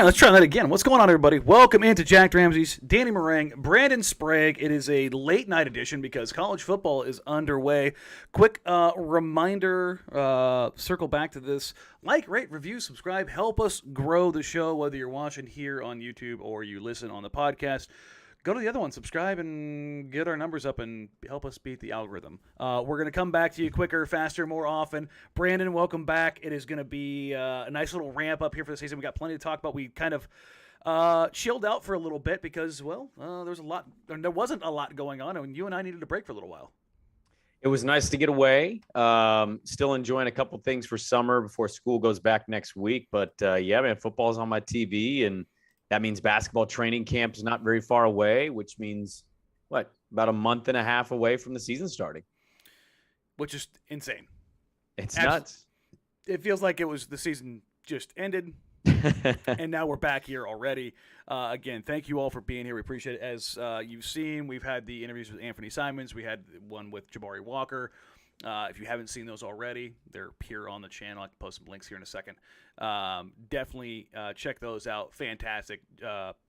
right, let's try that again. What's going on, everybody? Welcome into Jack Ramsays, Danny Meringue, Brandon Sprague. It is a late night edition because college football is underway. Quick reminder, circle back to this. Like, rate, review, subscribe. Help us grow the show, whether you're watching here on YouTube or you listen on the podcast. Go to the other one, subscribe, and get our numbers up and help us beat the algorithm. We're going to come back to you quicker, faster, more often. Brandon, welcome back. It is going to be a nice little ramp up here for the season. We got plenty to talk about. We kind of chilled out for a little bit because, well, there wasn't a lot going on, and you and I needed a break for a little while. It was nice to get away. Still enjoying a couple things for summer before school goes back next week. But, yeah, man, football's on my TV, and that means basketball training camp is not very far away, which means, about a month and a half away from the season starting. Which is insane. It's nuts. It feels like the season just ended, and now we're back here already. Again, thank you all for being here. We appreciate it. As you've seen, we've had the interviews with Anthony Simons. We had one with Jabari Walker. If you haven't seen those already, they're here on the channel. I can post some links here in a second. Definitely check those out. Fantastic.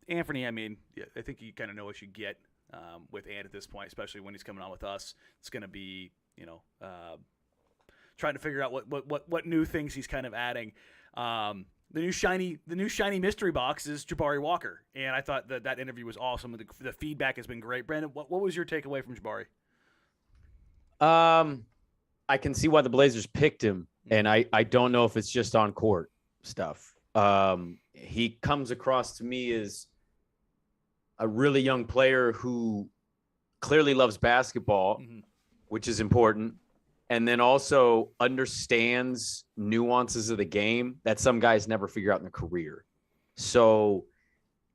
Anthony, I mean, I think you kind of know what you get with Ant at this point, especially when he's coming on with us. It's going to be, trying to figure out what new things he's kind of adding. The new shiny mystery box is Jabari Walker, and I thought that interview was awesome. The feedback has been great. Brandon, what was your takeaway from Jabari? I can see why the Blazers picked him, and I don't know if it's just on court stuff. He comes across to me as a really young player who clearly loves basketball, which is important, and then also understands nuances of the game that some guys never figure out in their career. So,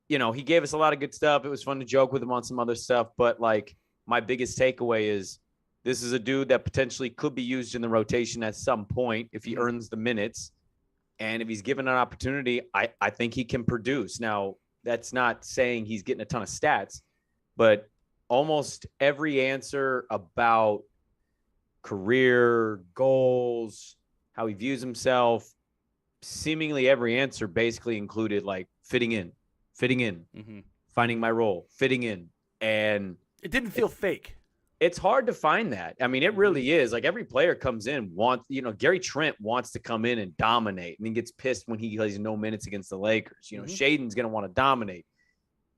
he gave us a lot of good stuff. It was fun to joke with him on some other stuff, but my biggest takeaway is this is a dude that potentially could be used in the rotation at some point if he earns the minutes. And if he's given an opportunity, I think he can produce. Now, that's not saying he's getting a ton of stats, but almost every answer about career, goals, how he views himself, seemingly every answer basically included fitting in, finding my role, fitting in. And it didn't feel fake. It's hard to find that. I mean, it really is. Every player comes in, Gary Trent wants to come in and dominate, and he gets pissed when he plays no minutes against the Lakers. Shaedon's going to want to dominate.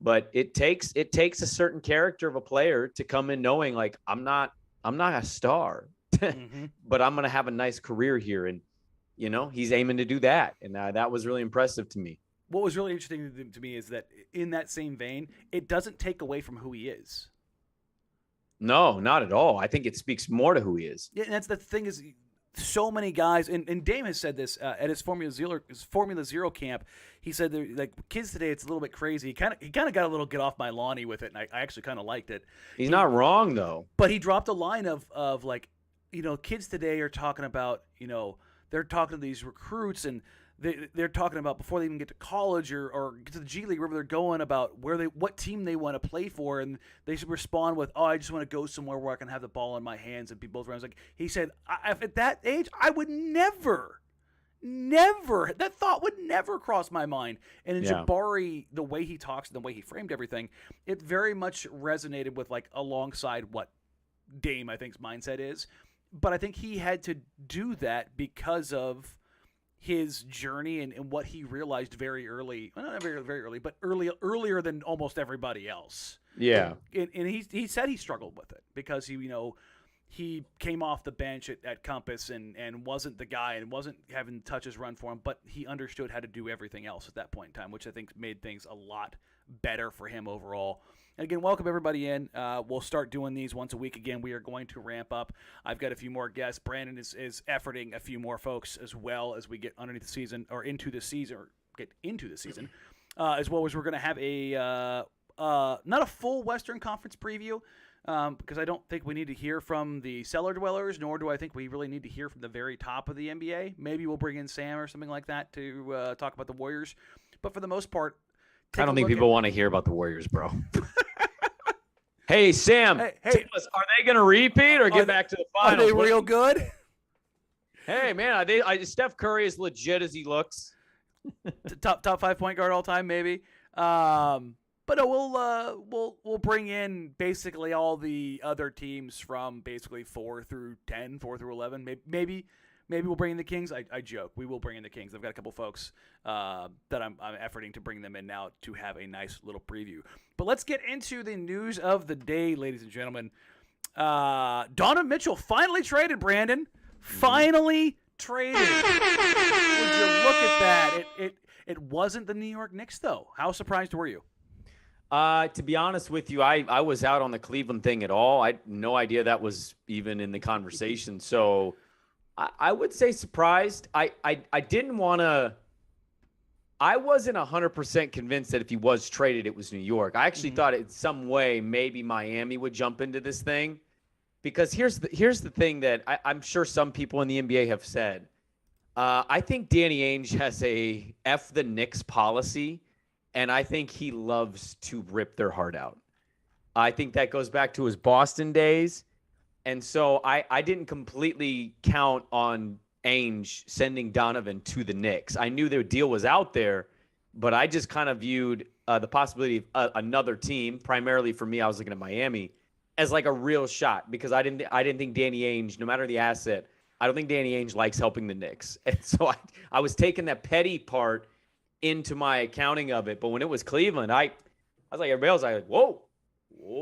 But it takes a certain character of a player to come in knowing, I'm not a star, but I'm going to have a nice career here. And, he's aiming to do that. And that was really impressive to me. What was really interesting to me is that in that same vein, it doesn't take away from who he is. No, not at all. I think it speaks more to who he is. Yeah, and that's the thing is, so many guys, and Dame has said this at his Formula Zero camp. He said, kids today, it's a little bit crazy. He kind of got a little get off my lawny with it, and I actually kind of liked it. He's not wrong though. But he dropped a line of kids today are talking about, they're talking to these recruits and they're talking about before they even get to college or get to the G League, wherever they're going, about what team they want to play for, and they should respond with, "Oh, I just want to go somewhere where I can have the ball in my hands and be both around." He said, at that age, I would never, that thought would never cross my mind. And in Jabari, the way he talks and the way he framed everything, it very much resonated with alongside what Dame I think's mindset is. But I think he had to do that because of his journey and what he realized very early. Well, not very, very early, but earlier than almost everybody else. Yeah. And he said he struggled with it because he came off the bench at Compass and wasn't the guy and wasn't having touches run for him, but he understood how to do everything else at that point in time, which I think made things a lot better for him overall. And again, welcome everybody in. We'll start doing these once a week again. We are going to ramp up. I've got a few more guests. Brandon is efforting a few more folks as well as we get underneath the season or into the season as well as we're going to have a not a full Western Conference preview because I don't think we need to hear from the cellar dwellers, nor do I think we really need to hear from the very top of the NBA. Maybe we'll bring in Sam or something like that to talk about the Warriors. But for the most part, I don't think people want to hear about the Warriors, bro. Hey, Sam, hey. Tell us, are they going to repeat or get back to the finals? Are they real good? Hey, man, Steph Curry is legit as he looks. top 5 point guard all time, maybe. But no, we'll bring in basically all the other teams from basically 4 through 10, 4 through 11. Maybe we'll bring in the Kings. I joke. We will bring in the Kings. I've got a couple folks that I'm efforting to bring them in now to have a nice little preview. But let's get into the news of the day, ladies and gentlemen. Donovan Mitchell finally traded, Brandon. Finally traded. Would you look at that? It wasn't the New York Knicks, though. How surprised were you? To be honest with you, I was out on the Cleveland thing at all. I had no idea that was even in the conversation. So I would say surprised. I didn't want to. I wasn't 100% convinced that if he was traded, it was New York. I actually thought in some way maybe Miami would jump into this thing, because here's the thing that I'm sure some people in the NBA have said. I think Danny Ainge has a F the Knicks policy, and I think he loves to rip their heart out. I think that goes back to his Boston days. And so I didn't completely count on Ainge sending Donovan to the Knicks. I knew their deal was out there, but I just kind of viewed the possibility of another team, primarily for me, I was looking at Miami, as like a real shot, because I didn't think Danny Ainge, no matter the asset, I don't think Danny Ainge likes helping the Knicks. And so I was taking that petty part into my accounting of it. But when it was Cleveland, I was like, everybody else, I was like, whoa,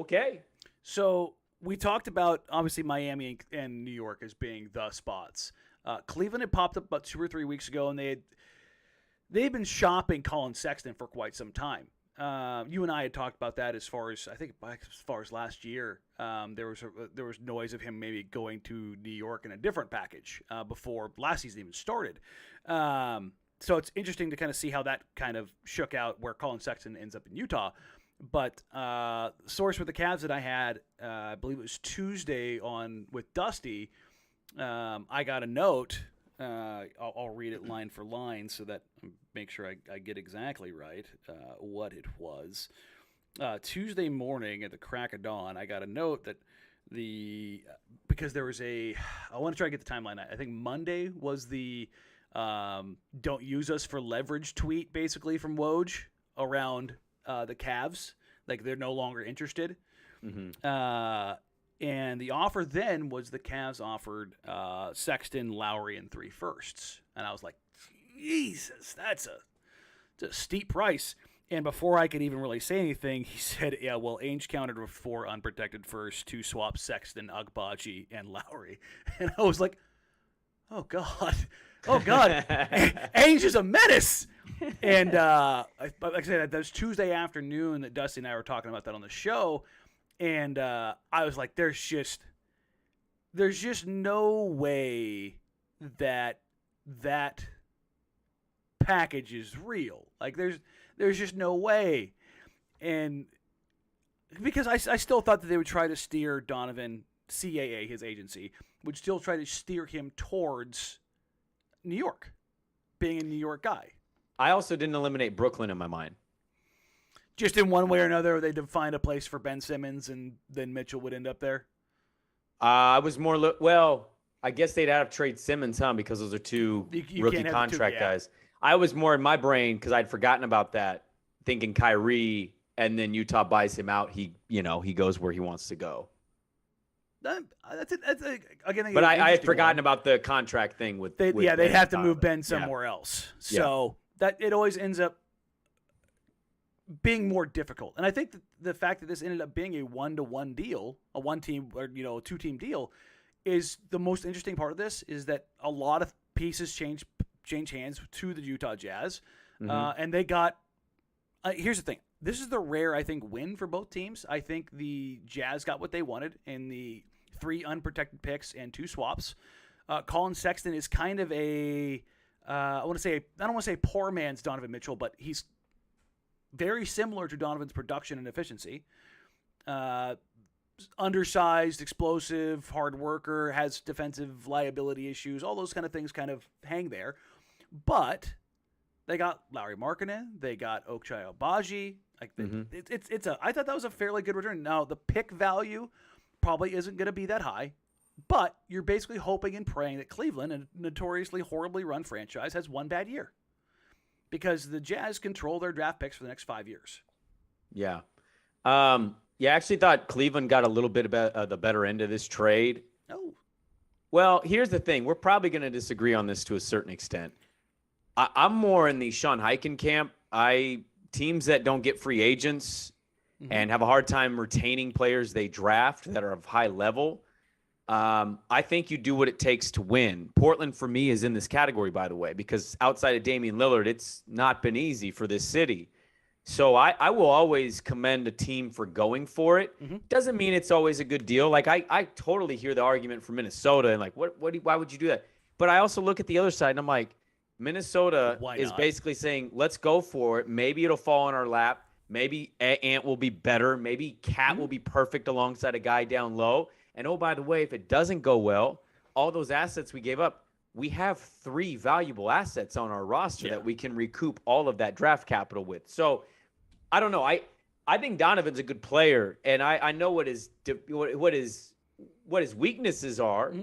okay. So we talked about, obviously, Miami and New York as being the spots. Cleveland had popped up about 2 or 3 weeks ago, and they'd been shopping Collin Sexton for quite some time. You and I had talked about that as far as last year. There was noise of him maybe going to New York in a different package before last season even started. So it's interesting to kind of see how that kind of shook out, where Collin Sexton ends up in Utah. But source with the Cavs that I had, I believe it was Tuesday with Dusty, I got a note. I'll read it line for line so that make sure I get exactly right what it was. Tuesday morning at the crack of dawn, I got a note that because there was I want to try to get the timeline. I think Monday was the don't use us for leverage tweet, basically, from Woj around the Cavs. Like, they're no longer interested. Mm-hmm. And the offer then was the Cavs offered Sexton, Lauri, and 3 firsts. And I was like, Jesus, that's a steep price. And before I could even really say anything, he said, yeah, well, Ainge countered with 4 unprotected firsts, 2 swaps, Sexton, Agbaji, and Lauri. And I was like, oh, God. Oh, God. Ainge is a menace. And like I said, that was Tuesday afternoon that Dusty and I were talking about that on the show. And I was like, there's just no way that package is real. Like, there's just no way. And because I still thought that they would try to steer Donovan, CAA, his agency, would still try to steer him towards New York, being a New York guy. I also didn't eliminate Brooklyn in my mind. Just in one way or another, they'd find a place for Ben Simmons, and then Mitchell would end up there? I was more well, I guess they'd have to trade Simmons, huh? Because those are 2 rookie contract guys. I was more in my brain, because I'd forgotten about that, thinking Kyrie, and then Utah buys him out. He goes where he wants to go. That's again. But I had forgotten about the contract thing with they'd have to move Ben somewhere else. So that it always ends up being more difficult. And I think that the fact that this ended up being a 1-to-1 deal, a 1-team or 2-team deal, is the most interesting part of this. Is that a lot of pieces change hands to the Utah Jazz, and they got. Here's the thing. This is the rare, I think, win for both teams. I think the Jazz got what they wanted in the 3 unprotected picks and 2 swaps. Collin Sexton is kind of I don't want to say poor man's Donovan Mitchell, but he's very similar to Donovan's production and efficiency. Undersized, explosive, hard worker, has defensive liability issues. All those kind of things kind of hang there. But they got Lauri Markkanen. They got Ochai Agbaji. I thought that was a fairly good return. Now, the pick value probably isn't going to be that high, but you're basically hoping and praying that Cleveland, a notoriously horribly run franchise, has one bad year. because the Jazz control their draft picks for the next 5 years. Yeah. Yeah, I actually thought Cleveland got a little bit of the better end of this trade. Oh. Well, here's the thing. We're probably going to disagree on this to a certain extent. I'm more in the Sean Highkin camp. Teams that don't get free agents and have a hard time retaining players they draft that are of high level. I think you do what it takes to win. Portland, for me, is in this category, by the way, because outside of Damian Lillard, it's not been easy for this city. So I will always commend a team for going for it. Doesn't mean it's always a good deal. Like, I totally hear the argument from Minnesota and, like, why would you do that? But I also look at the other side, and I'm like, Minnesota is basically saying, let's go for it. Maybe it'll fall in our lap. Maybe Ant will be better. Maybe Cat will be perfect alongside a guy down low. And, oh, by the way, if it doesn't go well, all those assets we gave up, we have 3 valuable assets on our roster that we can recoup all of that draft capital with. So, I don't know. I think Donovan's a good player, and I know what his weaknesses are.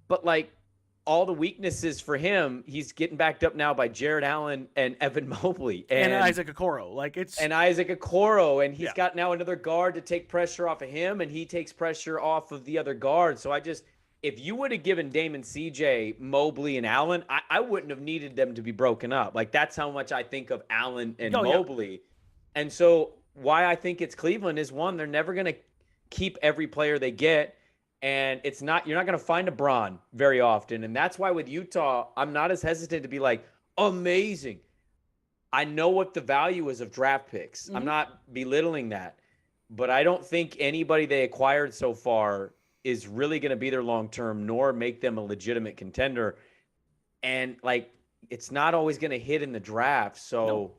But, like, all the weaknesses for him, he's getting backed up now by Jared Allen and Evan Mobley. And Isaac Okoro. And he's got now another guard to take pressure off of him, and he takes pressure off of the other guard. So if you would have given Damon CJ, Mobley, and Allen, I wouldn't have needed them to be broken up. Like, that's how much I think of Allen and Mobley. Yeah. And so why I think it's Cleveland is, one, they're never going to keep every player they get. And you're not going to find a Bron very often. And that's why with Utah, I'm not as hesitant to be like, amazing. I know what the value is of draft picks. I'm not belittling that. But I don't think anybody they acquired so far is really going to be there long-term, nor make them a legitimate contender. And, like, it's not always going to hit in the draft. So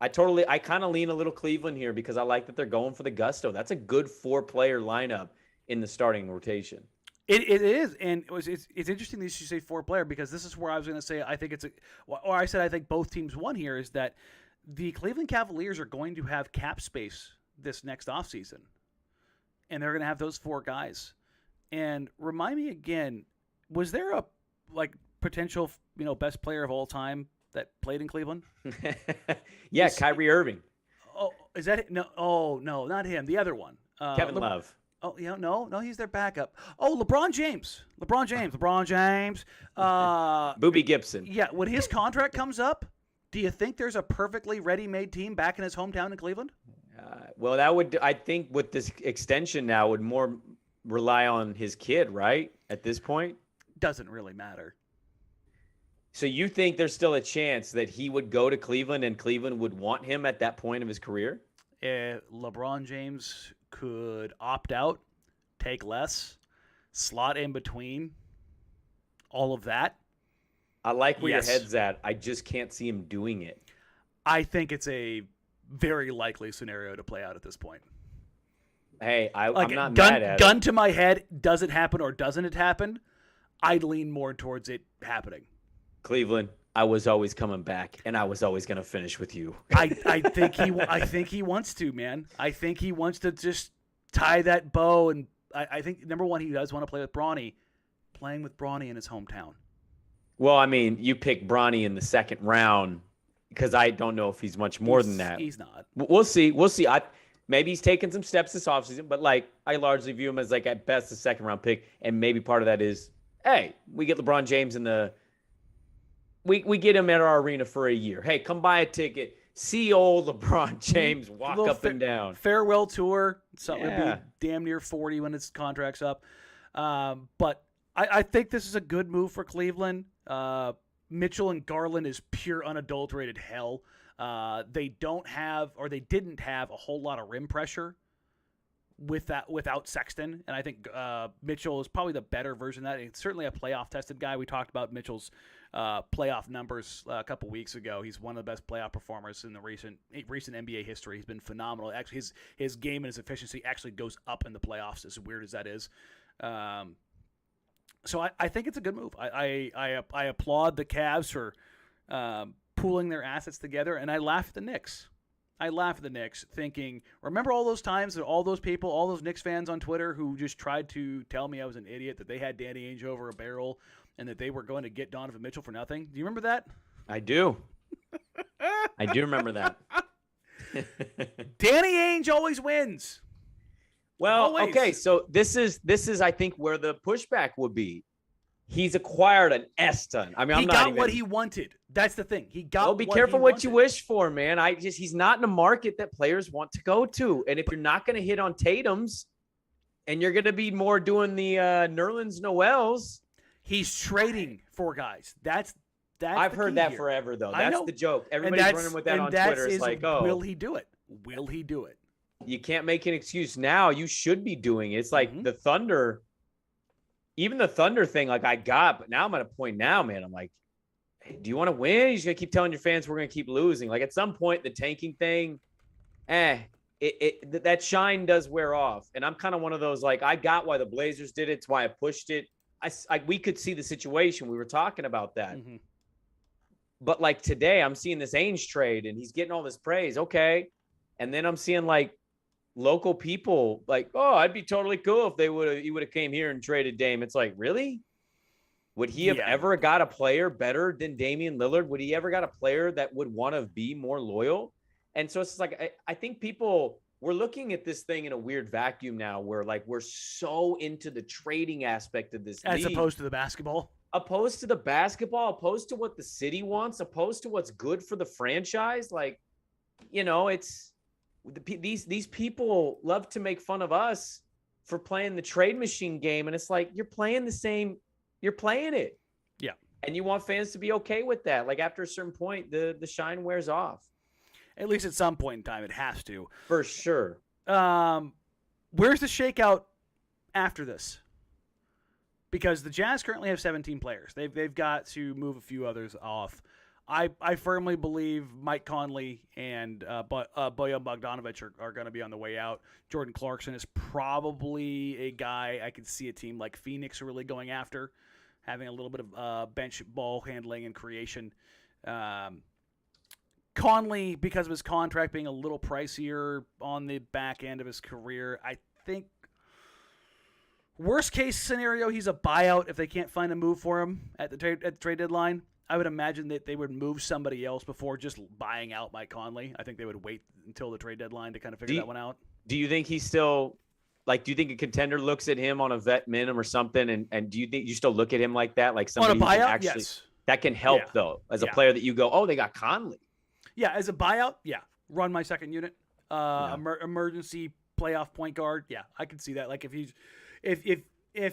I kind of lean a little Cleveland here because I like that they're going for the gusto. That's a good 4-player lineup in the starting rotation. It is, and it's interesting that you say 4-player, because this is where I was going to say I think I think both teams won here, is that the Cleveland Cavaliers are going to have cap space this next offseason, and they're going to have those 4 guys. And remind me again, was there a potential best player of all time that played in Cleveland? Yeah, Kyrie Irving. Oh, is that no? Oh no, not him. The other one, Kevin Love. Oh, yeah, no, he's their backup. Oh, LeBron James. Boobie Gibson. Yeah, when his contract comes up, do you think there's a perfectly ready-made team back in his hometown in Cleveland? Well, I think with this extension now would more rely on his kid, right? At this point? Doesn't really matter. So you think there's still a chance that he would go to Cleveland and Cleveland would want him at that point of his career? LeBron James could opt out, take less, slot in between, all of that. I like where your head's at. I just can't see him doing it. I think it's a very likely scenario to play out at this point. Hey, I'm not mad at it. Gun to my head, does it happen or doesn't it happen? I'd lean more towards it happening. Cleveland, I was always coming back, and I was always going to finish with you. I think he wants to, man. I think he wants to just tie that bow, and I think, number one, he does want to play with Bronny. Playing with Bronny in his hometown. Well, I mean, you pick Bronny in the second round because I don't know if he's much more than that. He's not. We'll see. Maybe he's taken some steps this offseason, but I largely view him as at best a second round pick, and maybe part of that is, hey, we get LeBron James we get him at our arena for a year. Hey, come buy a ticket. See old LeBron James walk up and down. Farewell tour. Something will be damn near 40 when his contract's up. But I think this is a good move for Cleveland. Mitchell and Garland is pure unadulterated hell. They didn't have a whole lot of rim pressure without Sexton, and I think Mitchell is probably the better version of that. He's certainly a playoff tested guy. We talked about Mitchell's playoff numbers a couple weeks ago. He's one of the best playoff performers in the recent NBA history. He's been phenomenal. Actually, his game and his efficiency actually goes up in the playoffs, as weird as that is. So I think it's a good move. I applaud the Cavs for pooling their assets together, and I laugh at the Knicks. Thinking, remember all those times that all those people, all those Knicks fans on Twitter who just tried to tell me I was an idiot, that they had Danny Ainge over a barrel, and that they were going to get Donovan Mitchell for nothing? Do you remember that? I do. I do remember that. Danny Ainge always wins. Well, Always. okay, so this is I think where the pushback would be. He's acquired an S ton. I mean, he I'm got not even, what he wanted. That's the thing. He got. Well, be careful what you wish for, man. He's not in a market that players want to go to. And if you're not going to hit on Tatum's and you're going to be more doing the Nerlens Noels, he's trading for guys. That's I've heard that here. forever, though. I That's know. the joke. Everybody's running with that on Twitter. It's like, oh, will he do it? Will he do it? You can't make an excuse now. You should be doing it. It's like the Thunder. Even the Thunder thing, like I got, but now I'm at a point now, man. I'm like, hey, do you want to win? You're just gonna keep telling your fans we're gonna keep losing. Like at some point, the tanking thing, that shine does wear off. And I'm kind of one of those, like, I got why the Blazers did it. It's why I pushed it. We could see the situation. We were talking about that. Mm-hmm. But like today, I'm seeing this Ainge trade, and he's getting all this praise. Okay, and then I'm seeing like local people like, oh, I'd be totally cool if he would have came here and traded Dame. It's like, really? Would he have ever got a player better than Damian Lillard? Would he ever got a player that would want to be more loyal? And so it's like, I think we're looking at this thing in a weird vacuum now where like we're so into the trading aspect of this as league, opposed to the basketball, opposed to what the city wants, opposed to what's good for the franchise. Like, it's, these people love to make fun of us for playing the trade machine game. And it's like, you're playing it. Yeah. And you want fans to be okay with that. Like after a certain point, the shine wears off. At least at some point in time, it has to. For sure. Where's the shakeout after this? Because the Jazz currently have 17 players. They've got to move a few others off. I firmly believe Mike Conley and Bojan Bogdanovic are going to be on the way out. Jordan Clarkson is probably a guy I could see a team like Phoenix really going after, having a little bit of bench ball handling and creation. Conley, because of his contract being a little pricier on the back end of his career, I think worst case scenario, he's a buyout if they can't find a move for him at the trade deadline. I would imagine that they would move somebody else before just buying out Mike Conley. I think they would wait until the trade deadline to kind of figure that one out. Do you think he's still like? Do you think a contender looks at him on a vet minimum or something? And do you think you still look at him like that, like somebody on a buyout? Actually, yes, that can help though, as a player that you go, oh, they got Conley. Yeah, as a buyout, run my second unit, emergency playoff point guard. Yeah, I can see that. Like if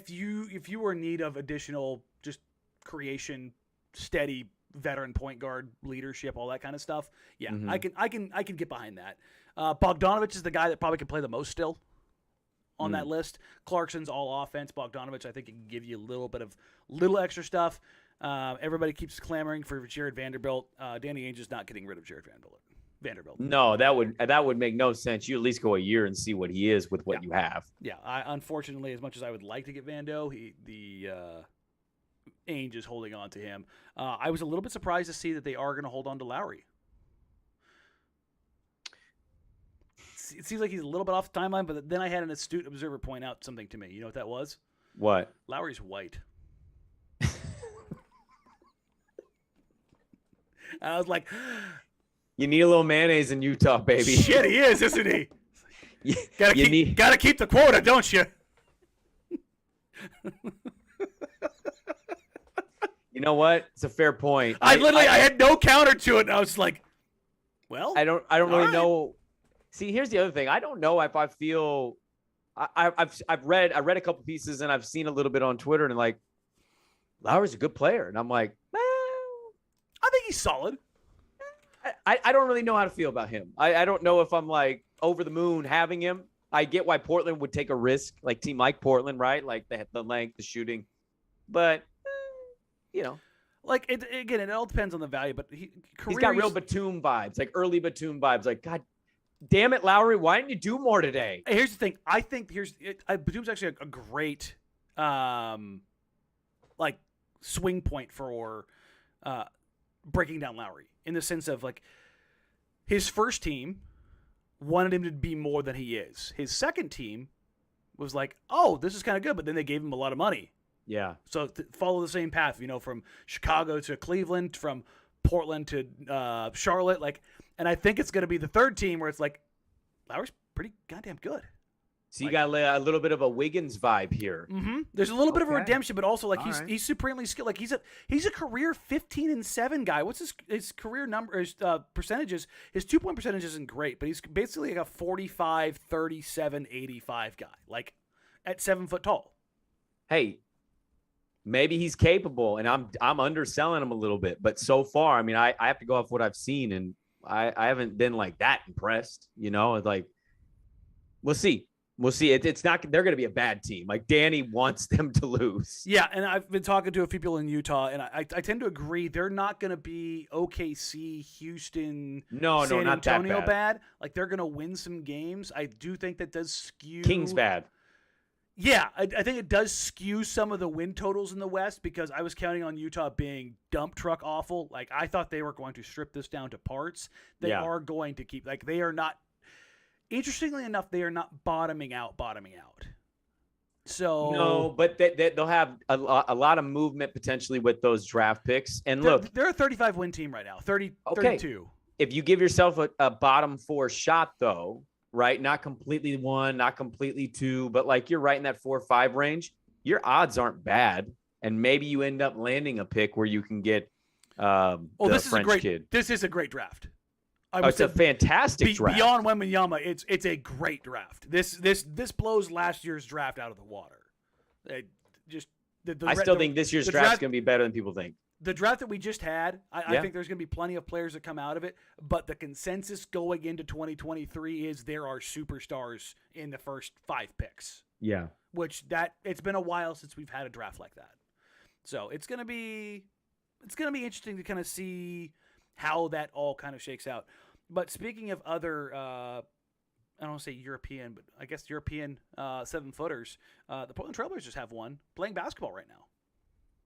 you were in need of additional just creation, steady veteran point guard leadership, all that kind of stuff. Yeah, I can get behind that. Bogdanovic is the guy that probably can play the most still on that list. Clarkson's all offense. Bogdanovic, I think, can give you a little extra stuff. Everybody keeps clamoring for Jared Vanderbilt. Danny Ainge is not getting rid of Jared Vanderbilt. No, that would make no sense. You at least go a year and see what he is with what you have. Yeah, unfortunately, as much as I would like to get Vando, Ainge is holding on to him. I was a little bit surprised to see that they are going to hold on to Lauri. It seems like he's a little bit off the timeline, but then I had an astute observer point out something to me. You know what that was? What? Lauri's white. I was like, you need a little mayonnaise in Utah, baby. Shit, he is, isn't he? Gotta keep the quota, don't you? You know what? It's a fair point. I had no counter to it, and I was like, well, I don't really know. See, here's the other thing. I don't know if I feel. I've read a couple pieces and I've seen a little bit on Twitter and like, Lauri's a good player, and I'm like, I think he's solid. I don't really know how to feel about him. I don't know if I'm like over the moon having him. I get why Portland would take a risk, like team like Portland, right? Like the length, the shooting, but like it all depends on the value. But he's got real Batum vibes, like early Batum vibes. Like, God damn it, Lauri, why didn't you do more today? Here's the thing. I think Batum's actually a great like swing point for breaking down Lauri, in the sense of like his first team wanted him to be more than he is. His second team was like, oh, this is kind of good, but then they gave him a lot of money. Yeah. So follow the same path, from Chicago to Cleveland, from Portland to Charlotte. Like, and I think it's going to be the third team where it's like, Lauri's pretty goddamn good. So you got a little bit of a Wiggins vibe here. Mm-hmm. There's a little bit of a redemption, but also like All he's supremely skilled. Like he's a career 15-7 guy. What's his career number? His percentages. His 2-point percentage isn't great, but he's basically like a 45, 37, 85 guy. Like at 7 foot tall. Hey, maybe he's capable, and I'm underselling him a little bit. But so far, I mean, I have to go off what I've seen, and I haven't been like that impressed. Like we'll see. We'll see. It's not. They're going to be a bad team. Like Danny wants them to lose. Yeah, and I've been talking to a few people in Utah, and I tend to agree. They're not going to be OKC, Houston, San Antonio bad. Like they're going to win some games. I do think that does skew. Kings bad. Yeah, I think it does skew some of the win totals in the West because I was counting on Utah being dump truck awful. Like I thought they were going to strip this down to parts. They are going to keep. Like they are not. Interestingly enough, they are not bottoming out. So no, but they'll have a lot of movement potentially with those draft picks. And look, they're a 35-win team right now, 32. If you give yourself a bottom 4 shot, though, right? Not completely 1, not completely 2, but like you're right in that 4 or 5 range. Your odds aren't bad, and maybe you end up landing a pick where you can get this French kid. This is a great draft. It's a fantastic draft. Beyond Wembanyama, it's a great draft. This blows last year's draft out of the water. I still think this year's draft is going to be better than people think. The draft that we just had, I think there's going to be plenty of players that come out of it, but the consensus going into 2023 is there are superstars in the first 5 picks. Yeah. It's been a while since we've had a draft like that. So it's going to be interesting to kind of see how that all kind of shakes out. But speaking of other, I don't want to say European, but I guess European 7-footers, the Portland Trailblazers just have one playing basketball right now.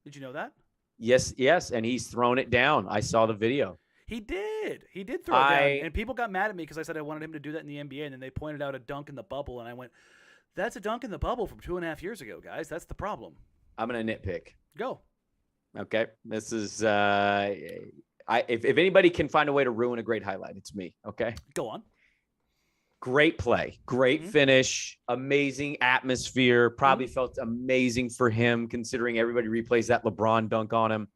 Did you know that? Yes, and he's thrown it down. I saw the video. He did throw it down, and people got mad at me because I said I wanted him to do that in the NBA, and then they pointed out a dunk in the bubble, and I went, that's a dunk in the bubble from 2.5 years ago, guys. That's the problem. I'm going to nitpick. Go. Okay. This is if anybody can find a way to ruin a great highlight, it's me. Okay. Go on. Great play, great finish, amazing atmosphere. Probably felt amazing for him considering everybody replays that LeBron dunk on him.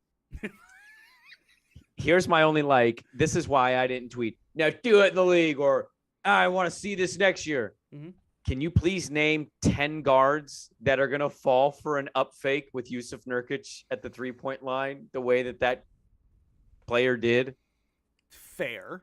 Here's my only this is why I didn't tweet, now do it in the league, or I want to see this next year. Mm-hmm. Can you please name 10 guards that are going to fall for an up fake with Yusuf Nurkic at the 3-point line the way that player did? Fair.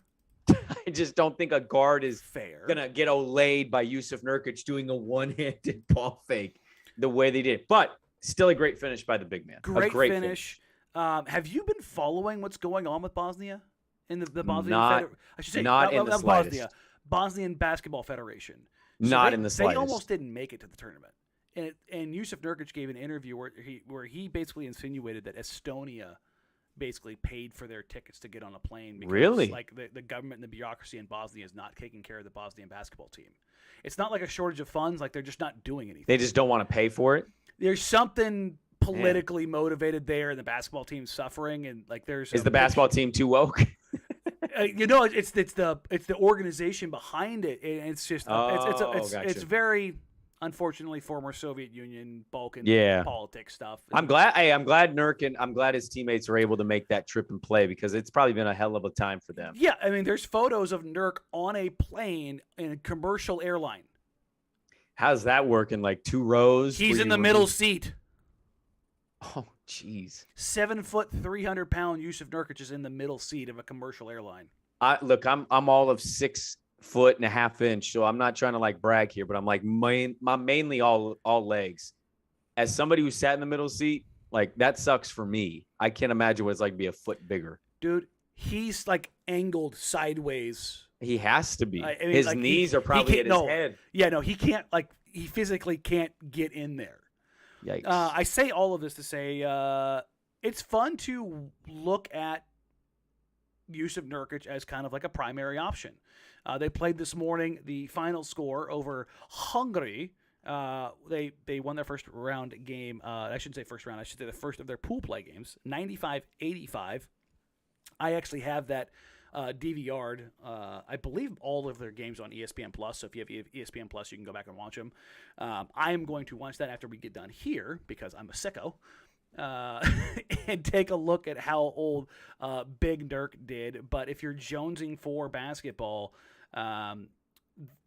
I just don't think a guard is fair gonna get olayed by Yusuf Nurkic doing a one-handed ball fake the way they did. But still a great finish by the big man. Great finish. Have you been following what's going on with Bosnia in the Bosnian I should say not in the slightest. Bosnian Basketball Federation. So not in the slightest. They almost didn't make it to the tournament. And Yusuf Nurkic gave an interview where he basically insinuated that Estonia basically paid for their tickets to get on a plane because really? The government and the bureaucracy in Bosnia is not taking care of the Bosnian basketball team. It's not like a shortage of funds, they're just not doing anything. They just don't want to pay for it? There's something politically motivated there, and the basketball team's suffering, and is the basketball team too woke? It's the organization behind it, and it's just it's very unfortunately former Soviet Union Balkan politics stuff. I'm glad Nurk and I'm glad his teammates are able to make that trip and play because it's probably been a hell of a time for them. Yeah, I mean there's photos of Nurk on a plane in a commercial airline. How's that working? 2 rows? He's in the middle seat. Oh, jeez. 7 foot, 300-pound Yusuf Nurkic is in the middle seat of a commercial airline. I'm all of 6 foot and a half inch, so I'm not trying to brag here, but I'm mainly all legs. As somebody who sat in the middle seat, that sucks for me. I can't imagine what it's like to be a foot bigger. Dude, he's angled sideways. He has to be. His knees are probably at his head. Yeah, no, he can't. He physically can't get in there. Yikes. I say all of this to say it's fun to look at Yusuf Nurkic as kind of a primary option. They played this morning. The final score over Hungary. They won their first round game. I shouldn't say first round. I should say the first of their pool play games. 95-85. I actually have that DVR'd. I believe all of their games on ESPN Plus. So if you have ESPN Plus, you can go back and watch them. I am going to watch that after we get done here because I'm a sicko. And take a look at how old Big Nurk did. But if you're jonesing for basketball,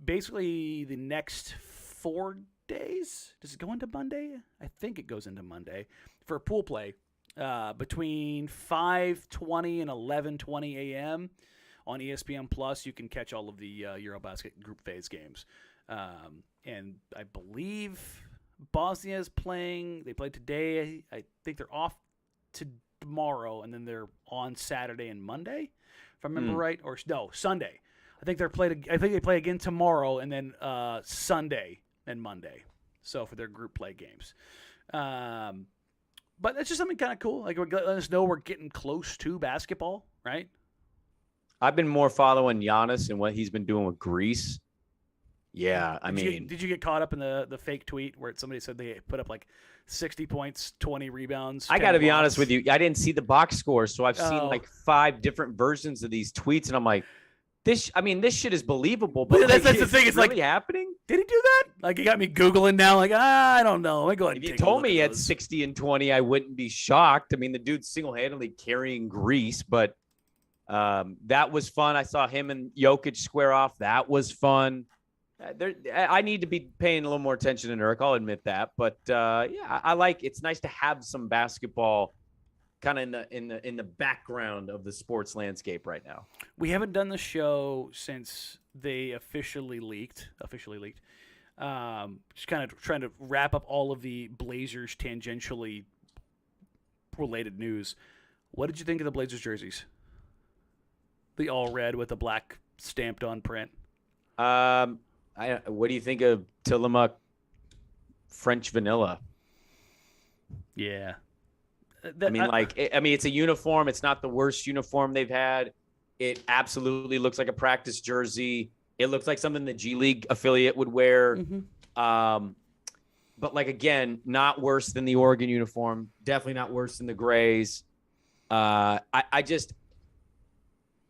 basically the next 4 days, does it go into Monday? I think it goes into Monday for pool play. Between 5:20 and 11:20 a.m. on ESPN Plus, you can catch all of the EuroBasket group phase games. And I believe Bosnia is playing. They played today. I think they're off to tomorrow, and then they're on Saturday and Monday, if I remember right. Or no, Sunday. I think they play again tomorrow, and then Sunday and Monday. So for their group play games. But that's just something kind of cool. Like, let us know we're getting close to basketball, right? I've been more following Giannis and what he's been doing with Greece. Yeah, did you get caught up in the fake tweet where somebody said they put up like 60 points, 20 rebounds? I got to be honest with you. I didn't see the box score, so I've seen like 5 different versions of these tweets, and I'm like, this shit is believable. But that's the thing. It's really like, happening? Did he do that? Like, it got me Googling now. Like, I don't know. Let me go ahead and if you told me he had 60 and 20, I wouldn't be shocked. I mean, the dude's single-handedly carrying Greece, but that was fun. I saw him and Jokic square off. That was fun. I need to be paying a little more attention to Nurk. I'll admit that. But, yeah, I like it's nice to have some basketball kind of in the background of the sports landscape right now. We haven't done the show since they officially leaked. Just kind of trying to wrap up all of the Blazers tangentially related news. What did you think of the Blazers jerseys? The all red with the black stamped on print. What do you think of Tillamook French vanilla? Yeah. It's a uniform. It's not the worst uniform they've had. It absolutely looks like a practice jersey. It looks like something the G League affiliate would wear. Mm-hmm. But again, not worse than the Oregon uniform. Definitely not worse than the Grays. I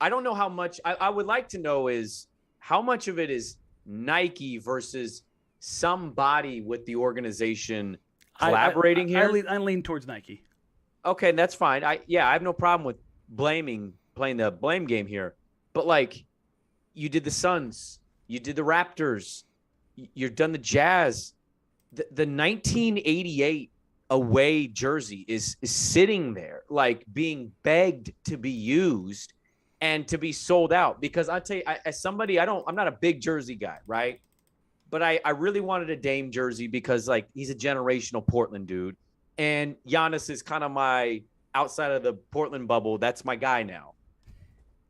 don't know how much. I would like to know is how much of it is Nike versus somebody with the organization collaborating here. I lean towards Nike. Okay, that's fine. I have no problem with playing the blame game here. But you did the Suns, you did the Raptors, you've done the Jazz. The 1988 away jersey is sitting there, being begged to be used and to be sold out. Because I'll tell you, as somebody, I'm not a big jersey guy, right? But I really wanted a Dame jersey because he's a generational Portland dude. And Giannis is kind of my outside of the Portland bubble. That's my guy now.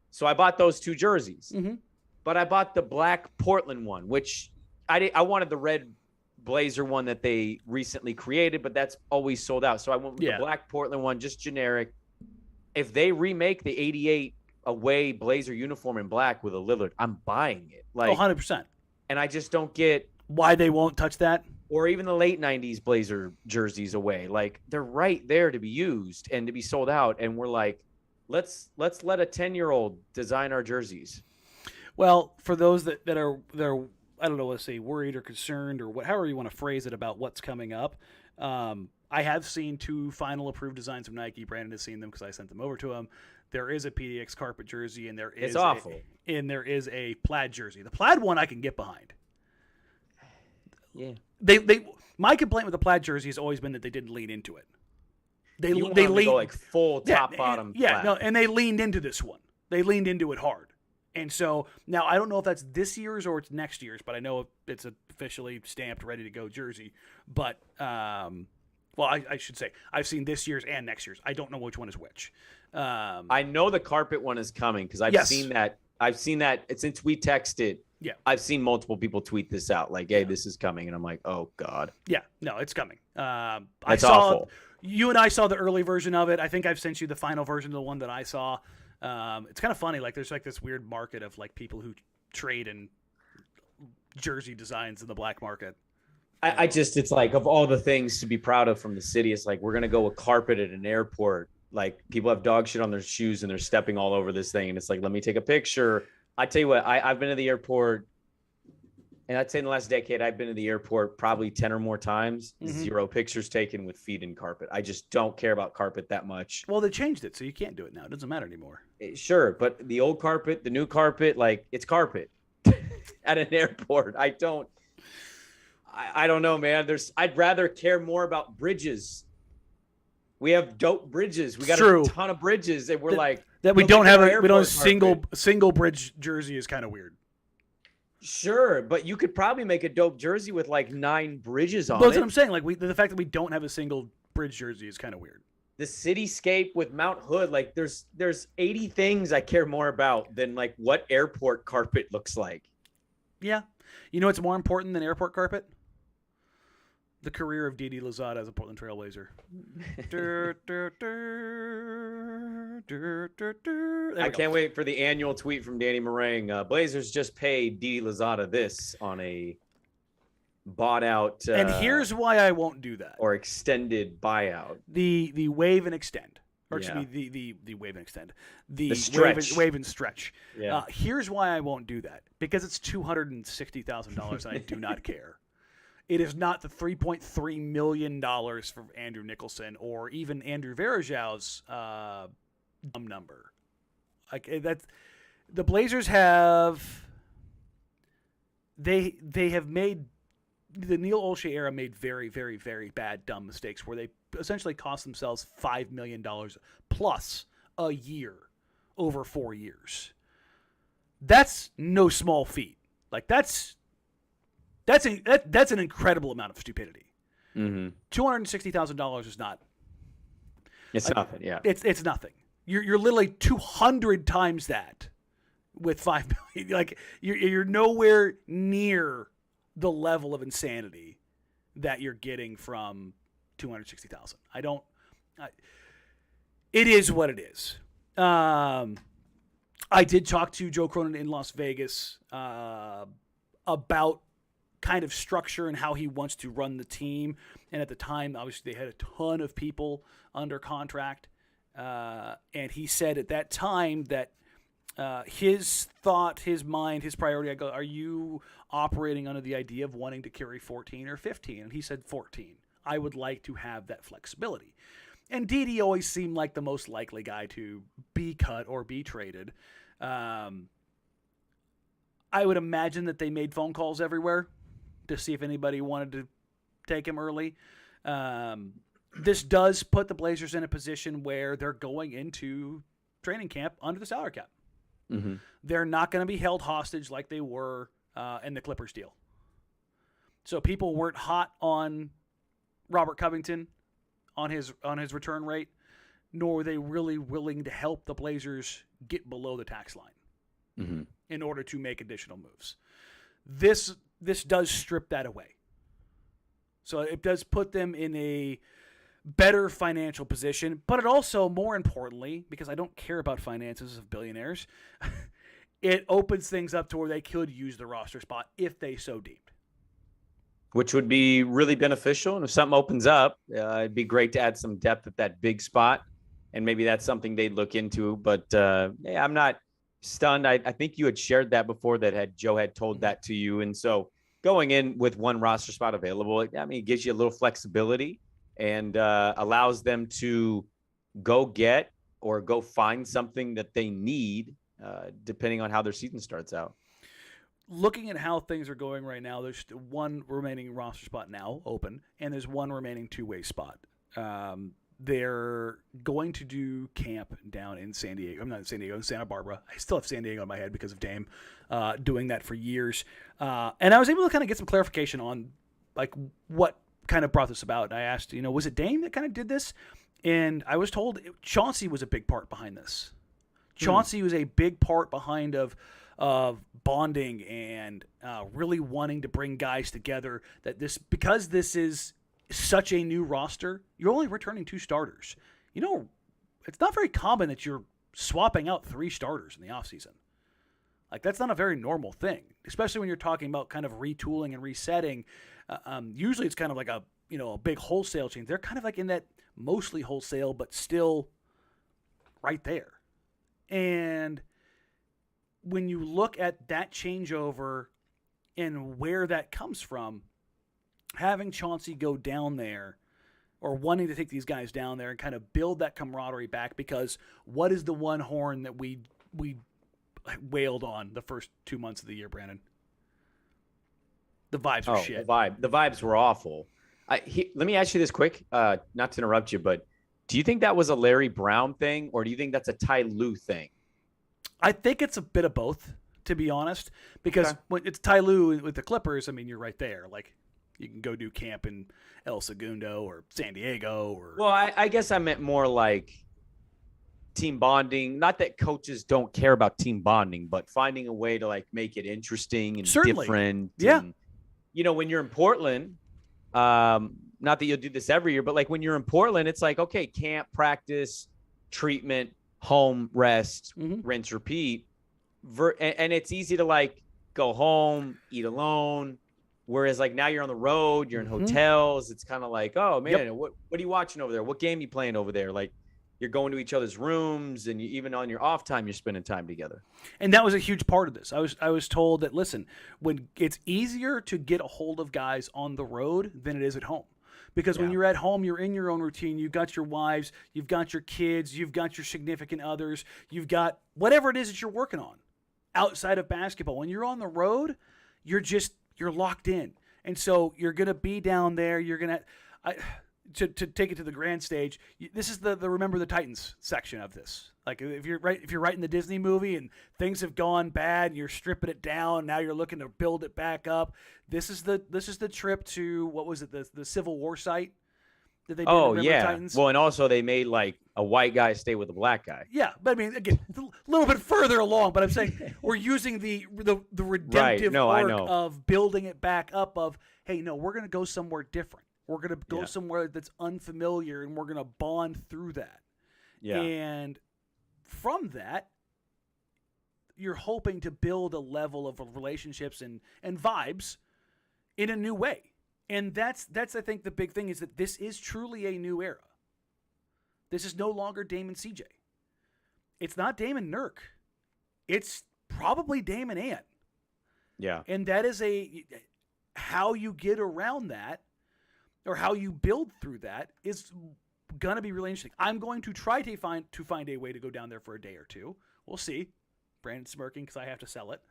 So I bought those 2 jerseys. Mm-hmm. But I bought the black Portland one, which I wanted the red Blazer one that they recently created, but that's always sold out. So I went with the black Portland one, just generic. If they remake the 88 away Blazer uniform in black with a Lillard, I'm buying it. 100%. And I just don't get why they won't touch that. Or even the late 90s Blazer jerseys away. They're right there to be used and to be sold out. And we're let's let a 10-year-old design our jerseys. Well, for those that are I don't know, let's say worried or concerned or however you want to phrase it about what's coming up, I have seen 2 final approved designs of Nike. Brandon has seen them because I sent them over to him. There is a PDX carpet jersey, and there is there is a plaid jersey. The plaid one I can get behind. Yeah. My complaint with the plaid jersey has always been that they didn't lean into it. They leaned to go full top bottom. Yeah, no, and they leaned into this one. They leaned into it hard. And so now I don't know if that's this year's or it's next year's, but I know it's officially stamped, ready to go jersey. But I should say I've seen this year's and next year's. I don't know which one is which. I know the carpet one is coming because I've seen that. I've seen that since we texted. Yeah, I've seen multiple people tweet this out hey, this is coming. And I'm like, oh, God. Yeah, no, it's coming. That's awful. You and I saw the early version of it. I think I've sent you the final version of the one that I saw. It's kind of funny. There's this weird market of people who trade in jersey designs in the black market. It's of all the things to be proud of from the city, it's we're going to go with carpet at an airport. Like people have dog shit on their shoes and they're stepping all over this thing. And it's like, let me take a picture. I tell you what, I've been to the airport, and I'd say in the last decade, I've been to the airport probably 10 or more times. Mm-hmm. 0 pictures taken with feet in carpet. I just don't care about carpet that much. Well, they changed it, so you can't do it now. It doesn't matter anymore. Sure, but the old carpet, the new carpet, like it's carpet at an airport. I don't know, man. I'd rather care more about bridges. We have dope bridges. We got a ton of bridges, and we're we don't have a single bridge jersey is kind of weird. Sure, but you could probably make a dope jersey with like 9 bridges on it. That's what I'm saying. Like the fact that we don't have a single bridge jersey is kind of weird. The cityscape with Mount Hood, like there's 80 things I care more about than like what airport carpet looks like. Yeah. You know what's more important than airport carpet? The career of DeDe Lada as a Portland Trailblazer. I can't wait for the annual tweet from Danny Meringue. Blazers just paid DeDe Lada this on a bought out. And here's why I won't do that. Or extended buyout. The wave and extend. Or excuse me, the wave and extend. The stretch. Wave and stretch. Yeah. Here's why I won't do that. Because it's $260,000 and I do not care. It is not the $3.3 million for Andrew Nicholson or even Andrew Varejau's dumb number. Like that's the Blazers have. They have made the Neil Olshey era made very, very, very bad dumb mistakes where they essentially cost themselves $5 million plus a year over 4 years. That's no small feat. Like that's an incredible amount of stupidity. Mm-hmm. $260,000 is not. It's nothing. Yeah, it's nothing. You're literally 200 times that with $5 million. Like you're nowhere near the level of insanity that you're getting from $260,000. It is what it is. I did talk to Joe Cronin in Las Vegas about kind of structure and how he wants to run the team. And at the time, obviously, they had a ton of people under contract. And he said at that time that his thought, his mind, his priority, I go, are you operating under the idea of wanting to carry 14 or 15? And he said 14. I would like to have that flexibility. And DeDe always seemed like the most likely guy to be cut or be traded. I would imagine that they made phone calls everywhere to see if anybody wanted to take him early. This does put the Blazers in a position where they're going into training camp under the salary cap. Mm-hmm. They're not going to be held hostage like they were in the Clippers deal. So people weren't hot on Robert Covington on his return rate, nor were they really willing to help the Blazers get below the tax line mm-hmm. in order to make additional moves. This does strip that away. So it does put them in a better financial position, but it also, more importantly, because I don't care about finances of billionaires, it opens things up to where they could use the roster spot if they so deemed. Which would be really beneficial. And if something opens up, it'd be great to add some depth at that big spot. And maybe that's something they'd look into. But I'm not stunned. I think you had shared that before that Joe had told that to you. And so going in with one roster spot available, I mean, it gives you a little flexibility and allows them to go get or go find something that they need depending on how their season starts out. Looking at how things are going right now, there's one remaining roster spot now open, and there's one remaining two-way spot. They're going to do camp down in San Diego. I'm not in San Diego, in Santa Barbara. I still have San Diego in my head because of Dame doing that for years. And I was able to kind of get some clarification on like what kind of brought this about. I asked, was it Dame that kind of did this? And I was told Chauncey was a big part behind this. Chauncey was a big part behind of bonding and really wanting to bring guys together. Because this is such a new roster, you're only returning 2 starters. It's not very common that you're swapping out 3 starters in the offseason. Like, that's not a very normal thing, especially when you're talking about kind of retooling and resetting. Usually it's kind of like a big wholesale chain. They're kind of like in that mostly wholesale, but still right there. And when you look at that changeover and where that comes from, having Chauncey go down there or wanting to take these guys down there and kind of build that camaraderie back, because what is the one horn that we wailed on the first 2 months of the year, Brandon? The vibes were shit. The vibes were awful. Let me ask you this quick, not to interrupt you, but do you think that was a Larry Brown thing, or do you think that's a Ty Lue thing? I think it's a bit of both, to be honest, because when it's Ty Lue with the Clippers, I mean, you're right there. Like, you can go do camp in El Segundo or San Diego. Or Well, I guess I meant more like team bonding. Not that coaches don't care about team bonding, but finding a way to like make it interesting and different. Yeah. And, you know, when you're in Portland, not that you'll do this every year, but like when you're in Portland, it's like, okay, camp, practice, treatment, home, rest, rinse, repeat. And it's easy to like go home, eat alone. Whereas like now you're on the road, you're in hotels. It's kind of like, oh man, what are you watching over there? What game are you playing over there? Like, you're going to each other's rooms, and even on your off time, you're spending time together. And that was a huge part of this. I was told that, listen, when it's easier to get a hold of guys on the road than it is at home. Because when you're at home, you're in your own routine. You've got your wives, you've got your kids, you've got your significant others, you've got whatever it is that you're working on outside of basketball. When you're on the road, you're locked in. And so you're going to be down there. You're going to take it to the grand stage. This is the Remember the Titans section of this. Like, if you're writing the Disney movie and things have gone bad, and you're stripping it down, now you're looking to build it back up. This is the trip to, what was it, the Civil War site that they did? Remember the Titans? Well, and also they made like a white guy stay with a black guy. Yeah, but I mean, again, a little bit further along. But I'm saying we're using the redemptive arc of building it back up. Of, hey, no, we're going to go somewhere different. We're going to go somewhere that's unfamiliar, and we're going to bond through that. Yeah. And from that, you're hoping to build a level of relationships and vibes in a new way. And that's I think the big thing is that this is truly a new era. This is no longer Dame and CJ. It's not Dame and Nurk. It's probably Dame and Ant. Yeah. And that is how you get around that, or how you build through that, is going to be really interesting. I'm going to try to find a way to go down there for a day or two. We'll see. Brandon's smirking because I have to sell it.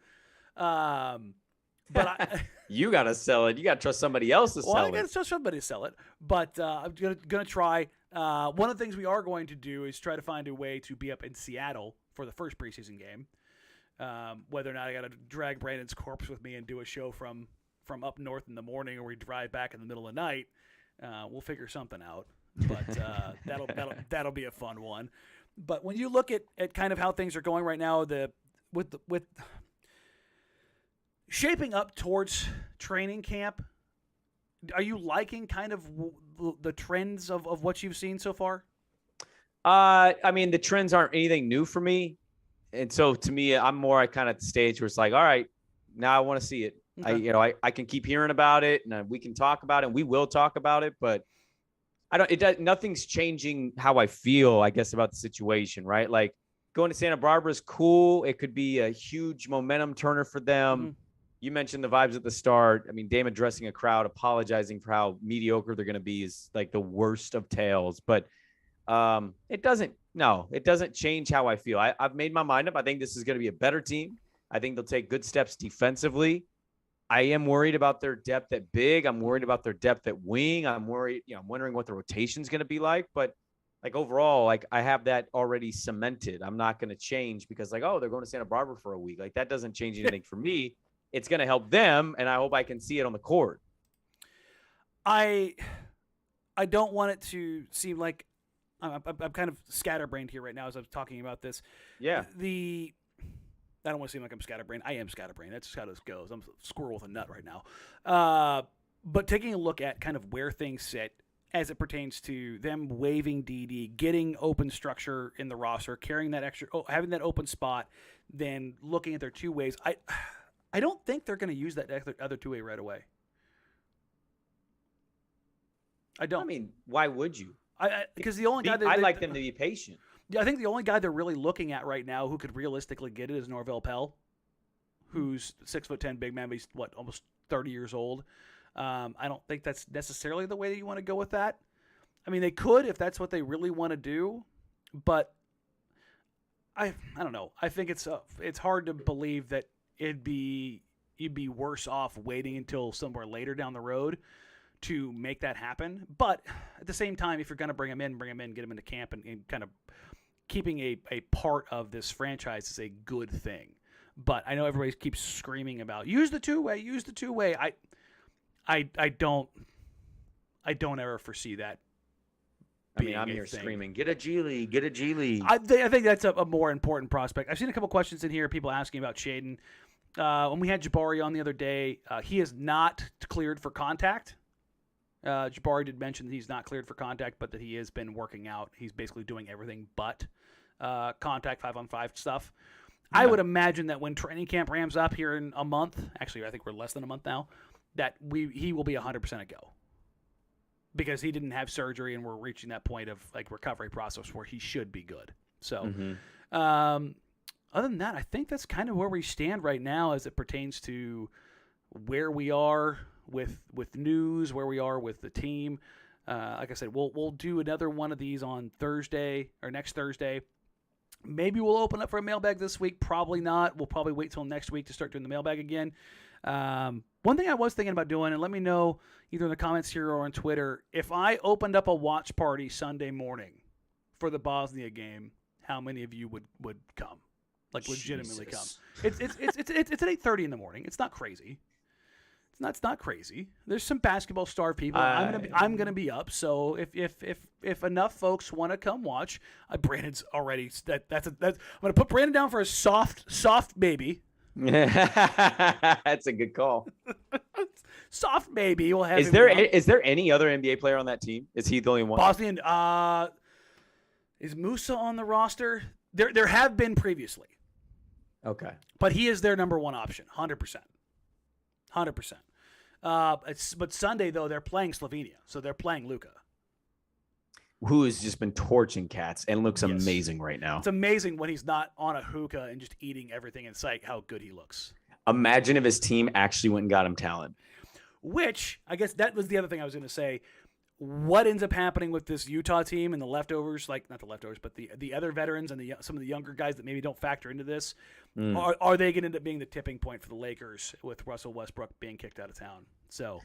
But you got to sell it. You got to trust somebody else to sell it. I got to trust somebody to sell it. But I'm going to try. One of the things we are going to do is try to find a way to be up in Seattle for the first preseason game. Whether or not I got to drag Brandon's corpse with me and do a show from up north in the morning, or we drive back in the middle of the night, we'll figure something out. But that'll be a fun one. But when you look at kind of how things are going right now, with shaping up towards training camp, are you liking kind of the trends of what you've seen so far? I mean, the trends aren't anything new for me. And so to me, I'm more kind of at the stage where it's like, all right, now I want to see it. Okay. I can keep hearing about it, and we can talk about it, and we will talk about it, but nothing's changing how I feel, I guess, about the situation, right? Like, going to Santa Barbara is cool. It could be a huge momentum turner for them. Mm-hmm. You mentioned the vibes at the start. I mean, Dame addressing a crowd, apologizing for how mediocre they're going to be is like the worst of tales. But it doesn't change how I feel. I've made my mind up. I think this is going to be a better team. I think they'll take good steps defensively. I am worried about their depth at big. I'm worried about their depth at wing. I'm wondering what the rotation is going to be like. But like overall, like I have that already cemented. I'm not going to change because like, oh, they're going to Santa Barbara for a week. Like that doesn't change anything for me. It's going to help them, and I hope I can see it on the court. I don't want it to seem like I'm kind of scatterbrained here right now as I'm talking about this. Yeah. I don't want to seem like I'm scatterbrained. I am scatterbrained. That's just how this goes. I'm a squirrel with a nut right now. But taking a look at kind of where things sit as it pertains to them waiving DeDe, getting open structure in the roster, carrying that having that open spot, then looking at their two ways. I don't think they're going to use that other two-way right away. I don't. I mean, why would you? Because the only guy I'd like them to be patient. Yeah, I think the only guy they're really looking at right now who could realistically get it is Norvell Pell, who's 6'10" big man, but he's almost 30 years old. I don't think that's necessarily the way that you want to go with that. I mean, they could if that's what they really want to do, but I don't know. I think it's hard to believe that you'd be worse off waiting until somewhere later down the road to make that happen. But at the same time, if you're going to bring him in, get him into camp, and kind of keeping a part of this franchise is a good thing. But I know everybody keeps screaming about use the two-way. I don't ever foresee that. I mean, I'm here screaming, get a G League. I think that's a more important prospect. I've seen a couple questions in here, people asking about Shaedon. When we had Jabari on the other day, he is not cleared for contact. Jabari did mention that he's not cleared for contact, but that he has been working out. He's basically doing everything but contact 5-on-5 stuff. Yeah. I would imagine that when training camp ramps up here in a month, actually I think we're less than a month now, that he will be 100% a go. Because he didn't have surgery and we're reaching that point of like recovery process where he should be good. So other than that, I think that's kind of where we stand right now as it pertains to where we are with news, where we are with the team. Like I said, we'll do another one of these on Thursday or next Thursday. Maybe we'll open up for a mailbag this week. Probably not. We'll probably wait till next week to start doing the mailbag again. One thing I was thinking about doing, and let me know either in the comments here or on Twitter, if I opened up a watch party Sunday morning for the Bosnia game, how many of you would come? Like legitimately come. It's at 8:30 in the morning. It's not crazy. It's not crazy. There's some basketball star people. I'm gonna be up. So if enough folks want to come watch, Brandon's already that's I'm gonna put Brandon down for a soft maybe. That's a good call. Soft maybe. We'll have. Is there any other NBA player on that team? Is he the only one? Bosnian. Is Musa on the roster? There have been previously. Okay. But he is their number one option, 100%. 100%. But Sunday, though, they're playing Slovenia. So they're playing Luka. Who has just been torching cats and looks amazing right now. It's amazing when he's not on a hookah and just eating everything in sight, how good he looks. Imagine if his team actually went and got him talent. Which, I guess that was the other thing I was going to say. What ends up happening with this Utah team and the leftovers, like not the leftovers, but the other veterans and some of the younger guys that maybe don't factor into this, are they going to end up being the tipping point for the Lakers with Russell Westbrook being kicked out of town? So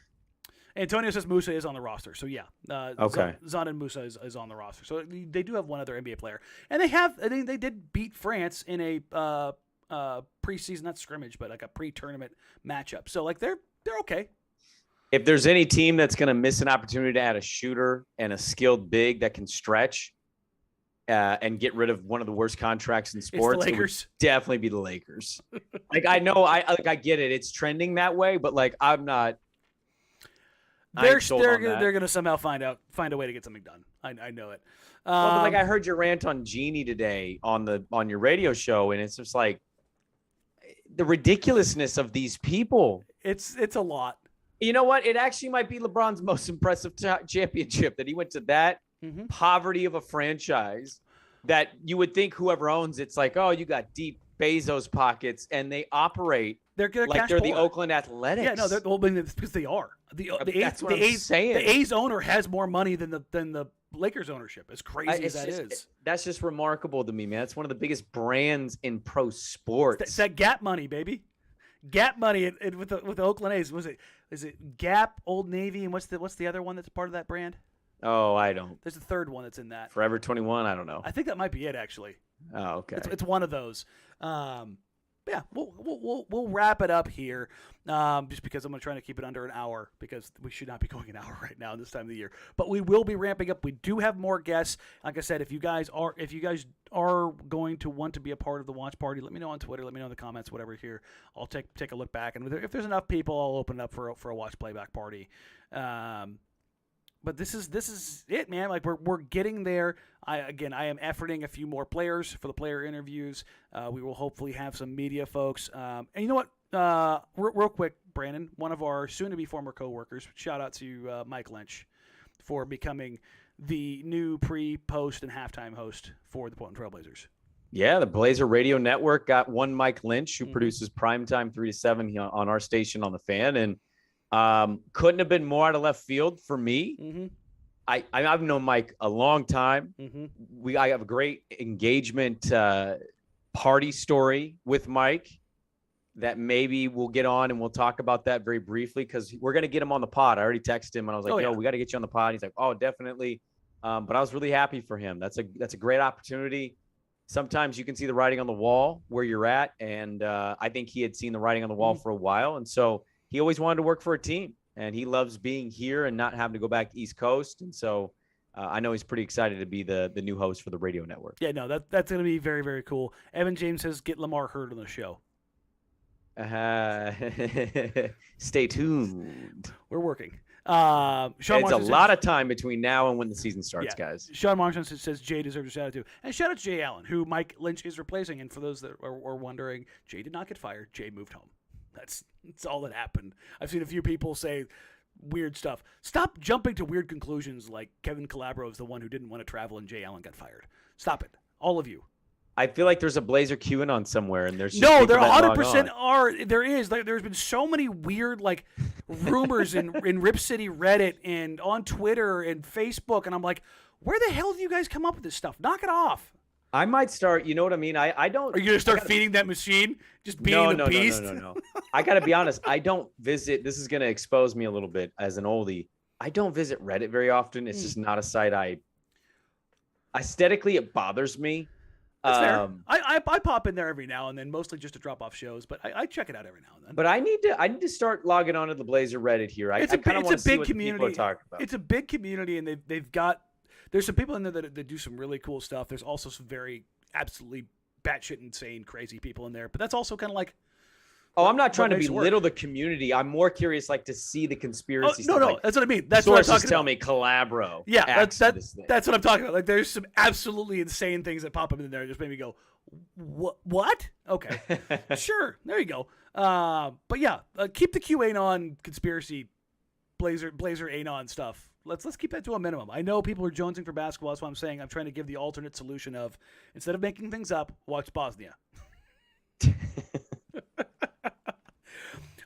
Antonio says Musa is on the roster. So yeah, okay. Zanin Musa is on the roster. So they do have one other NBA player, and they did beat France in a preseason, not scrimmage, but like a pre-tournament matchup. So like they're okay. If there's any team that's going to miss an opportunity to add a shooter and a skilled big that can stretch and get rid of one of the worst contracts in sports, it would definitely be the Lakers. Like I know, I get it. It's trending that way, but like I'm not. They're going to somehow find a way to get something done. I know it. Well, but like I heard your rant on Genie today on your radio show, and it's just like the ridiculousness of these people. It's a lot. You know what? It actually might be LeBron's most impressive championship that he went to that poverty of a franchise that you would think whoever owns it's like, oh, you got deep Bezos pockets and they operate like they're the Oakland Athletics. Yeah, no, because they are. That's what I'm saying. The A's owner has more money than the Lakers ownership. As crazy as that is. That's just remarkable to me, man. It's one of the biggest brands in pro sports. It's that Gap money, baby. Gap money with the Oakland A's. Is it Gap, Old Navy, and what's the other one that's part of that brand? Oh, I don't. There's a third one that's in that. Forever 21. I don't know. I think that might be it actually. Oh, okay. It's one of those. Yeah, we'll wrap it up here, just because I'm trying to keep it under an hour because we should not be going an hour right now this time of the year. But we will be ramping up. We do have more guests. Like I said, if you guys are going to want to be a part of the watch party, let me know on Twitter. Let me know in the comments, whatever here. I'll take a look back, and if there's enough people, I'll open it up for a watch playback party. But this is it, man. Like we're getting there. I am efforting a few more players for the player interviews. We will hopefully have some media folks. And you know what? Real quick, Brandon, one of our soon-to-be former coworkers. Shout out to Mike Lynch for becoming the new pre, post, and halftime host for the Portland Trail Blazers. Yeah, the Blazer Radio Network got one Mike Lynch, who produces primetime 3 to 7 on our station on the Fan, and couldn't have been more out of left field for me. I've known Mike a long time. I have a great engagement party story with Mike that maybe we'll get on and we'll talk about that very briefly, because we're going to get him on the pod. I already texted him and I was like, we got to get you on the pod. He's like, oh, definitely. But I was really happy for him. That's a great opportunity. Sometimes you can see the writing on the wall where you're at. And I think he had seen the writing on the wall for a while. And so he always wanted to work for a team, and he loves being here and not having to go back East Coast. And so I know he's pretty excited to be the new host for the radio network. Yeah, no, that's going to be very, very cool. Evan James says, get Lamar Hurd on the show. Stay tuned. We're working. It's a lot of time between now and when the season starts, guys. Sean Markson says Jay deserves a shout out too. And shout out to Jay Allen, who Mike Lynch is replacing. And for those that are wondering, Jay did not get fired. Jay moved home. That's all that happened. I've seen a few people say weird stuff. Stop jumping to weird conclusions like Kevin Calabro is the one who didn't want to travel and Jay Allen got fired. Stop it. All of you. I feel like there's a Blazer QAnon somewhere, and there's no, there 100% are. There is. Like, there's been so many weird like rumors in Rip City Reddit and on Twitter and Facebook, and I'm like, where the hell do you guys come up with this stuff? Knock it off. I might start. You know what I mean? I don't. Are you gonna start feeding that machine? Just being the beast? No. I gotta be honest. I don't visit. This is gonna expose me a little bit as an oldie. I don't visit Reddit very often. It's just not a site aesthetically, it bothers me. That's fair. I pop in there every now and then, mostly just to drop off shows, but I check it out every now and then. But I need to start logging onto the Blazer Reddit here. It's a big community. It's a big community, and they've got there's some people in there that do some really cool stuff. There's also some very absolutely batshit insane crazy people in there, but that's also kind of like. Oh, I'm not trying to belittle the community. I'm more curious, like, to see the conspiracy. No, like, that's what I mean. That's sources what I'm talking tell about. me Calabro. Yeah, that's what I'm talking about. Like, there's some absolutely insane things that pop up in there and just made me go, what? Okay, sure, there you go. But yeah, keep the QAnon conspiracy, Blazer Anon stuff. Let's keep that to a minimum. I know people are jonesing for basketball. That's why I'm saying I'm trying to give the alternate solution of instead of making things up, watch Bosnia.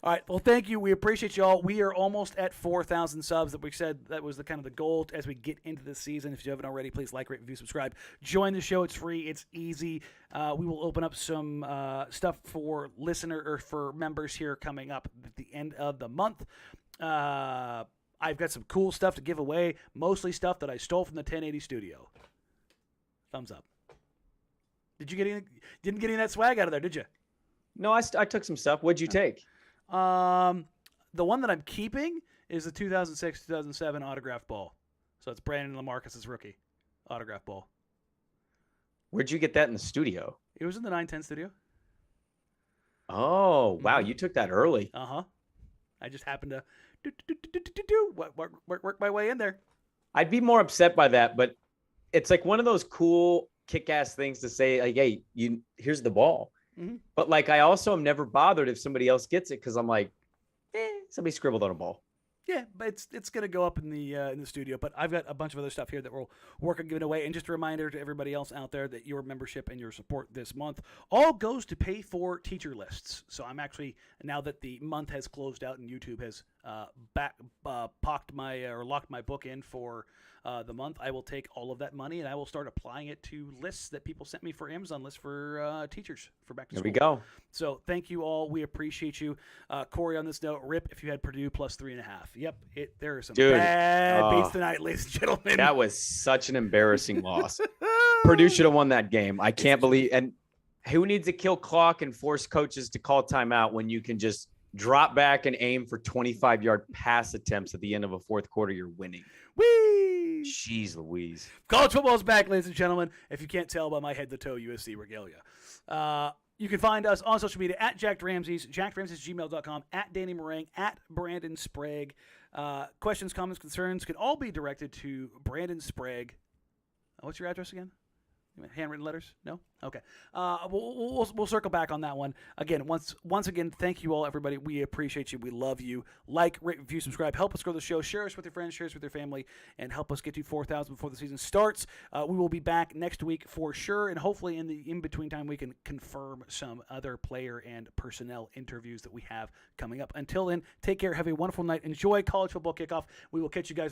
All right. Well, thank you. We appreciate you all. We are almost at 4,000 subs. That we said that was the kind of the goal as we get into the season. If you haven't already, please like, rate, review, subscribe. Join the show. It's free. It's easy. We will open up some stuff for listener or for members here coming up at the end of the month. I've got some cool stuff to give away. Mostly stuff that I stole from the 1080 studio. Thumbs up. Did you get any? Didn't get any of that swag out of there, did you? No, I took some stuff. What'd you take? The one that I'm keeping is the 2006-2007 autograph ball. So it's Brandon LaMarcus's rookie autograph ball. Where'd you get that in the studio? It was in the 910 studio. Oh, wow. You took that early. Uh-huh. I just happened to work my way in there. I'd be more upset by that, but it's like one of those cool kick-ass things to say, like, hey, here's the ball. Mm-hmm. But like, I also am never bothered if somebody else gets it because I'm like, somebody scribbled on a ball. Yeah, but it's gonna go up in the studio. But I've got a bunch of other stuff here that we'll work on giving away. And just a reminder to everybody else out there that your membership and your support this month all goes to pay for teacher lists. So I'm actually, now that the month has closed out and YouTube has locked my book in for the month, I will take all of that money and I will start applying it to lists that people sent me for Amazon lists for teachers for back to school. There we go. So thank you all. We appreciate you. Corey, on this note, rip if you had Purdue plus 3.5. Yep, there are some bad beats tonight, ladies and gentlemen. That was such an embarrassing loss. Purdue should have won that game. I can't believe. And who needs to kill clock and force coaches to call timeout when you can just drop back and aim for 25-yard pass attempts at the end of a fourth quarter? You're winning. Whee! Jeez Louise. College football's back, ladies and gentlemen. If you can't tell by my head-to-toe USC regalia. You can find us on social media at Jack Ramsays, jackramsays@gmail.com, at Danny Meringue, at Brandon Sprague. Questions, comments, concerns can all be directed to Brandon Sprague. What's your address again? Handwritten letters? No? Okay. We'll circle back on that one. Again, once again, thank you all, everybody. We appreciate you. We love you. Like, rate, review, subscribe. Help us grow the show. Share us with your friends. Share us with your family. And help us get to 4,000 before the season starts. We will be back next week for sure. And hopefully in the in-between time, we can confirm some other player and personnel interviews that we have coming up. Until then, take care. Have a wonderful night. Enjoy college football kickoff. We will catch you guys